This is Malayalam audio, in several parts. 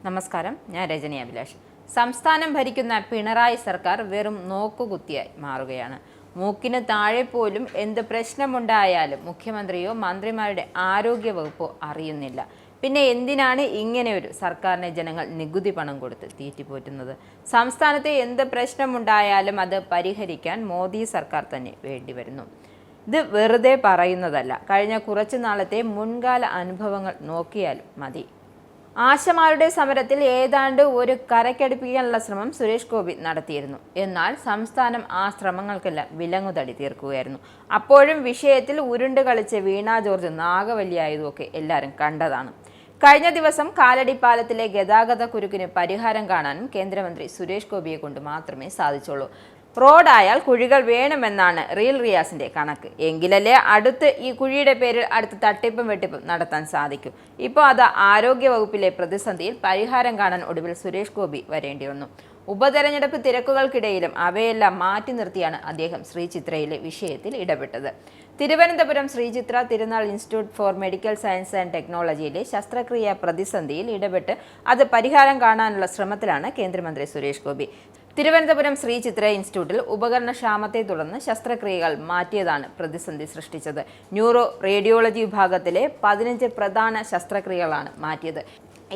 നമസ്കാരം, ഞാൻ രജനി അഭിലാഷ്. സംസ്ഥാനം ഭരിക്കുന്ന പിണറായി സർക്കാർ വെറും നോക്കുകുത്തിയായി മാറുകയാണ്. മൂക്കിന് താഴെ പോലും എന്ത് പ്രശ്നമുണ്ടായാലും മുഖ്യമന്ത്രിയോ മന്ത്രിമാരുടെ ആരോഗ്യവകുപ്പോ അറിയുന്നില്ല. പിന്നെ എന്തിനാണ് ഇങ്ങനെ ഒരു സർക്കാരിനെ ജനങ്ങൾ നികുതി പണം കൊടുത്ത് തീറ്റിപ്പോറ്റുന്നത്? സംസ്ഥാനത്തെ എന്ത് പ്രശ്നമുണ്ടായാലും അത് പരിഹരിക്കാൻ മോദി സർക്കാർ തന്നെ വേണ്ടിവരുന്നു. ഇത് വെറുതെ പറയുന്നതല്ല. കഴിഞ്ഞ കുറച്ചു നാളത്തെ മുൻകാല അനുഭവങ്ങൾ നോക്കിയാലും മതി. ആശമാരുടെ സമരത്തിൽ ഏതാണ്ട് ഒരു കരക്കടിപ്പിക്കാനുള്ള ശ്രമം സുരേഷ് ഗോപി നടത്തിയിരുന്നു. എന്നാൽ സംസ്ഥാനം ആ ശ്രമങ്ങൾക്കെല്ലാം വിലങ്ങുതടി തീർക്കുകയായിരുന്നു. അപ്പോഴും വിഷയത്തിൽ ഉരുണ്ട് കളിച്ച് വീണ ജോർജ് നാഗവല്ലിയായതുമൊക്കെ എല്ലാവരും കണ്ടതാണ്. കഴിഞ്ഞ ദിവസം കാലടിപ്പാലത്തിലെ ഗതാഗത കുരുക്കിന് പരിഹാരം കാണാനും കേന്ദ്രമന്ത്രി സുരേഷ് ഗോപിയെ കൊണ്ട് മാത്രമേ സാധിച്ചുള്ളൂ. റോഡായാൽ കുഴികൾ വേണമെന്നാണ് റീൽ റിയാസിന്റെ കണക്ക്. എങ്കിലല്ലേ അടുത്ത് ഈ കുഴിയുടെ പേരിൽ അടുത്ത് തട്ടിപ്പും വെട്ടിപ്പും നടത്താൻ സാധിക്കും. ഇപ്പോൾ അത് ആരോഗ്യവകുപ്പിലെ പ്രതിസന്ധിയിൽ പരിഹാരം കാണാൻ ഒടുവിൽ സുരേഷ് ഗോപി വരേണ്ടി വന്നു. ഉപതെരഞ്ഞെടുപ്പ് തിരക്കുകൾക്കിടയിലും അവയെല്ലാം മാറ്റി നിർത്തിയാണ് അദ്ദേഹം ശ്രീചിത്രയിലെ വിഷയത്തിൽ ഇടപെട്ടത്. തിരുവനന്തപുരം ശ്രീചിത്ര തിരുനാൾ institute four medical science and ടെക്നോളജിയിലെ ശസ്ത്രക്രിയ പ്രതിസന്ധിയിൽ ഇടപെട്ട് അത് പരിഹാരം കാണാനുള്ള ശ്രമത്തിലാണ് കേന്ദ്രമന്ത്രി സുരേഷ് ഗോപി. തിരുവനന്തപുരം ശ്രീചിത്ര ഇൻസ്റ്റിറ്റ്യൂട്ടിൽ ഉപകരണക്ഷാമത്തെ തുടർന്ന് ശസ്ത്രക്രിയകൾ മാറ്റിയതാണ് പ്രതിസന്ധി സൃഷ്ടിച്ചത്. ന്യൂറോ റേഡിയോളജി വിഭാഗത്തിലെ 15 പ്രധാന ശസ്ത്രക്രിയകളാണ് മാറ്റിയത്.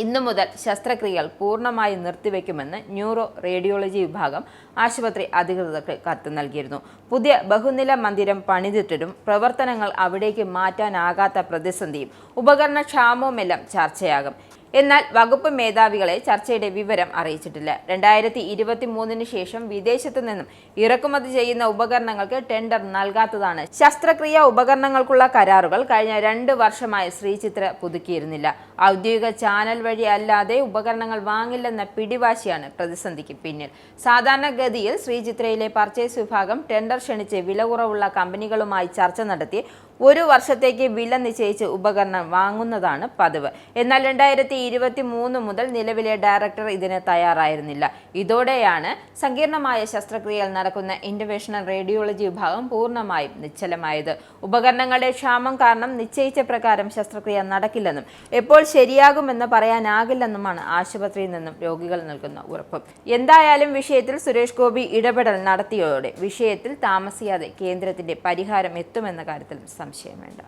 ഇന്നു മുതൽ ശസ്ത്രക്രിയകൾ പൂർണ്ണമായി നിർത്തിവെക്കുമെന്ന് ന്യൂറോ റേഡിയോളജി വിഭാഗം ആശുപത്രി അധികൃതർക്ക് കത്ത് നൽകിയിരുന്നു. പുതിയ ബഹുനില മന്ദിരം പണിതിട്ടിട്ടും പ്രവർത്തനങ്ങൾ അവിടേക്ക് മാറ്റാനാകാത്ത പ്രതിസന്ധിയും ഉപകരണക്ഷാമവുമെല്ലാം ചർച്ചയാകും. എന്നാൽ വകുപ്പ് മേധാവികളെ ചർച്ചയുടെ വിവരം അറിയിച്ചിട്ടില്ല. 2023 ശേഷം വിദേശത്തു നിന്നും ഇറക്കുമതി ചെയ്യുന്ന ഉപകരണങ്ങൾക്ക് ടെൻഡർ നൽകാത്തതാണ്. ശസ്ത്രക്രിയ ഉപകരണങ്ങൾക്കുള്ള കരാറുകൾ കഴിഞ്ഞ 2 വർഷമായി ശ്രീചിത്ര പുതുക്കിയിരുന്നില്ല. ഔദ്യോഗിക ചാനൽ വഴി അല്ലാതെ ഉപകരണങ്ങൾ വാങ്ങില്ലെന്ന പിടിവാശിയാണ് പ്രതിസന്ധിക്ക് പിന്നിൽ. സാധാരണഗതിയിൽ ശ്രീചിത്രയിലെ പർച്ചേസ് വിഭാഗം ടെൻഡർ ക്ഷണിച്ച് വില കുറവുള്ള കമ്പനികളുമായി ചർച്ച നടത്തി 1 വർഷത്തേക്ക് വില നിശ്ചയിച്ച് ഉപകരണം വാങ്ങുന്നതാണ് പതിവ്. എന്നാൽ 2023 മുതൽ നിലവിലെ ഡയറക്ടർ ഇതിന് തയ്യാറായിരുന്നില്ല. ഇതോടെയാണ് സങ്കീർണമായ ശസ്ത്രക്രിയകൾ നടക്കുന്ന ഇന്റർവെൻഷണൽ റേഡിയോളജി വിഭാഗം പൂർണ്ണമായും നിശ്ചലമായത്. ഉപകരണങ്ങളുടെ ക്ഷാമം കാരണം നിശ്ചയിച്ച പ്രകാരം ശസ്ത്രക്രിയ നടക്കില്ലെന്നും എപ്പോൾ ശരിയാകുമെന്ന് പറയാനാകില്ലെന്നുമാണ് ആശുപത്രിയിൽ നിന്നും രോഗികൾ നൽകുന്ന ഉറപ്പ്. എന്തായാലും വിഷയത്തിൽ സുരേഷ് ഗോപി ഇടപെടൽ നടത്തിയതോടെ വിഷയത്തിൽ താമസിയാതെ കേന്ദ്രത്തിന്റെ പരിഹാരം എത്തുമെന്ന കാര്യത്തിൽ സംശയം വേണ്ട.